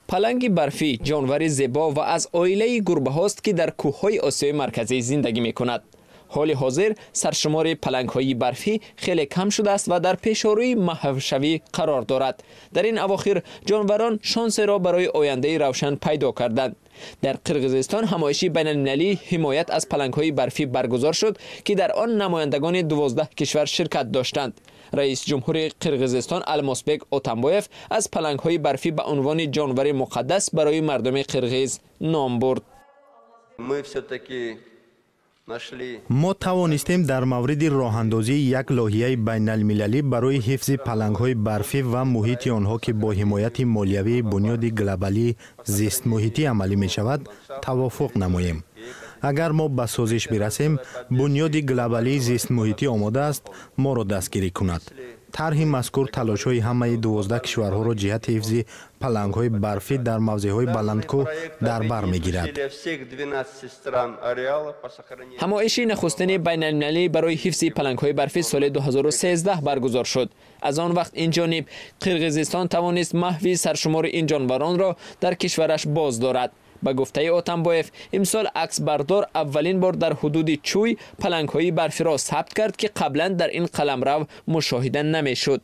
پلنگ برفی جانوری زیبا و از عائله گربه هاست که در کوههای آسیای مرکزی زندگی می کند. حال حاضر سرشمار پلنگ‌های برفی خیلی کم شده است و در پیش‌روی محوشوی قرار دارد. در این اواخر جانوران شانس را برای آینده روشن پیدا کردند. در قرقیزستان همایشی بین‌المللی حمایت از پلنگ‌های برفی برگزار شد که در آن نمایندگان 12 کشور شرکت داشتند. رئیس جمهور قرقیزستان الماسبک اتامبایف از پلنگ‌های برفی به عنوان جانور مقدس برای مردم قرقیز نام برد. ما توانستیم در مورد راه‌اندازی یک لایحه بین‌المللی برای حفظ پلنگ‌های برفی و محیط آنها که با حمایت مالیوی بنیاد گلوبالی زیست محیطی عملی می‌شود توافق نماییم. اگر ما به سازش برسیم، بنیاد گلوبالی زیست محیطی آماده است ما را دستگیری کند. طرح مذکور تلاش‌های همه 12 کشورها را جهت حفظ پلنگ‌های برفی در موضع‌های بلندکوه در بر می‌گیرد. همایشی نخستین بین‌المللی برای حفظ پلنگ‌های برفی سال 2013 برگزار شد. از آن وقت این جانب قرقیزستان توانست محو سرشمار این جانوران را در کشورش باز دارد. به گفته اتامبایف امسال عکس بردار اولین بار در حدود چوی پلنگ‌های برفی را ثبت کرد که قبلا در این قلمرو مشاهده نمی‌شد.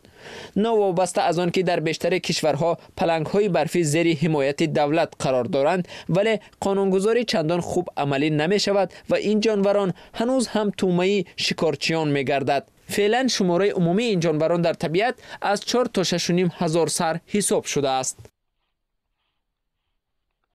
نوابسته از آن که در بیشتر کشورها پلنگ‌های برفی زیر حمایت دولت قرار دارند ولی قانونگذاری چندان خوب عملی نمی‌شود و این جانوران هنوز هم تومه شکارچیان می‌گردد. فعلا شماره عمومی این جانوران در طبیعت از 4 تا 6.5 هزار سر حساب شده است.